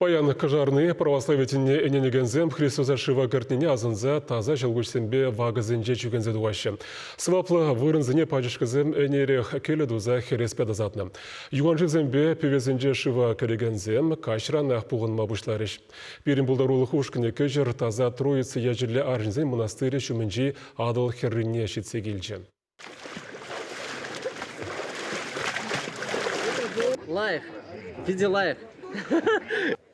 Паян кажарны православительне эненегензем Христоза шива картине азынза таза жылгучсембе вагызынже чүгензе дуашы. Сваплы вырынзыне пажышкызым энерех келі дуза хереспеда затны. Юганжызембе певезінже шива керегензем кашранах пуғын мабышларыш. Берін бұлдарулық ушкіне көжір таза троицы ежірлі аржынзен монастыры шүмінжі адыл херрине шитсе келжі. Лайық, виде лайық.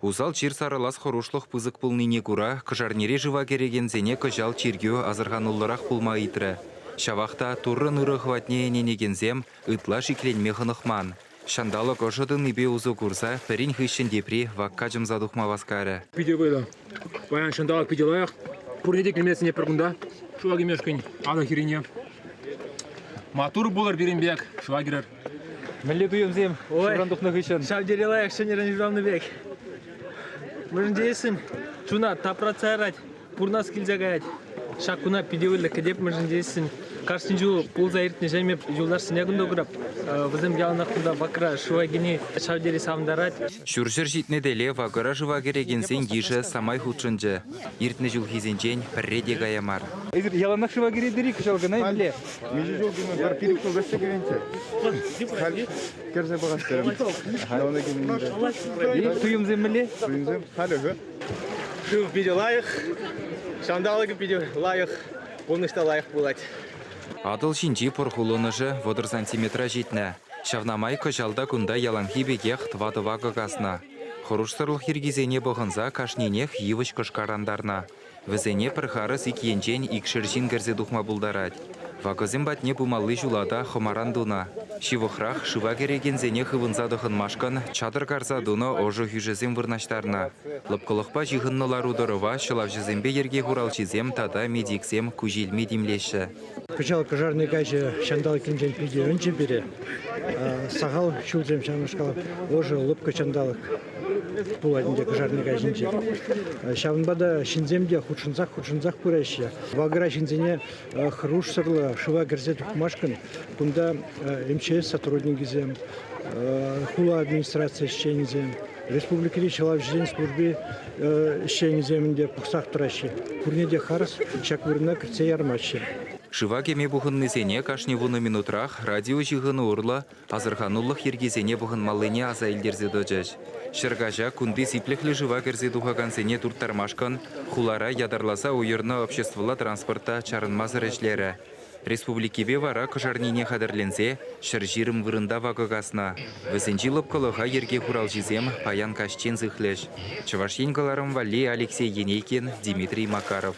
Узал чир саралас хорушлық пызык пулныне кура, кыжарнере жыва керегензене кыжал чиргеу азырған улларах пулма итрі. Шавақта турры ныры хватне ененегензем ытла шикленме хынықман. Шандалы кошыдын ибе узу курса, пәрін хыщен депри вакка жымза духма васкары. Пиде выйду. Баян шандалак пиде лайық. Пурнеде келмесіне піргінда. Шуаги мешкін, ада хирине. Матур болар беренбек, шуагирер. Мілі дүйімзем, шырандықны хыщен. Шавдері лайық, шынерін жүрамны бек. Мұрын дейсін, чуна тапраца арать, пурнас кілзагайат. Шакуна пидевілі кедеп мұрын дейсін. Каршын жыл пулза ертіне жәмеп жылдар сінегінді өгіріп. Візім ялынақында бақыра шуагini шавдері савындарат. Шүршір житне деле вагыра жыва керегензен еші самай худшынжы. Ертіне жыл хизенчен пірреде гаямар. Яланақ шыва кередері күшалғына емле. Межі жолгіні бар перекол бәсті керенче. Керзе бағастырым. Түйімзем міле? Түйімзем. Халығы. Шу пиде лайық, шандалығы пиде лайық, бұнышта лайық болады. Адыл шинчи порхулыныжы водыр сантиметра жетні. Шавнамай кыжалда күнда яланхи бекех твадыва гагасна. Хорушсырлық ергезене бұғынза кашненех евыш кышкарандарна. Візене пірхарыс икенчен икшіржин герзе духма бұлдарад. Вагызым батне бумалы жулада хомарандуна. Шивықрақ шыва керегензене хывынзадығын машкан чадыр карзадуна ожы хюжезем вырнаштарна. Лыпқылықпа жиғыннылар удырыва шылав жезембе ерге хуралчизем тада медиксем күжелме демлеші. Кычал кажарный гайче шандал кинжен пиде önce бері. Сағал шулзем шамышқал ожы лыпқы шандалық пуладінде кажарный гайжинче. Шавынбада шинземде худшынзақ пұрайшы. Вагыра шинзене хруш сырлы шыва гірзе тұқмашқын. Бұнда МЧС сотруднигізем, хула администрация ішченізем, республикари шалав жден службе ішченіземінде пұқсақ тұрашы. Пұрнеде қарыс шак вырына кірце ярмашы. Шыва кеме бұғыннызене кашне вуны минутрах радио жиғыны урла азырхануллық ергезене бұғынмалыне аза елдерзе дожаш. Шыргажа күнді сиплехлі жыва керзе дұғагансене турттармашкан, хулара ядарласа ойырны обществола транспорта чарынмазыр әжлері. Республикебе вара кыжарнине қадырленсе, шыржирым вырында вагагасна. Візінжі лыпқылыға ерге хурал жизем паян кашчен зыхлеш. Чываш енгаларым Валли Алексей Енейкин, Дмитрий Макаров.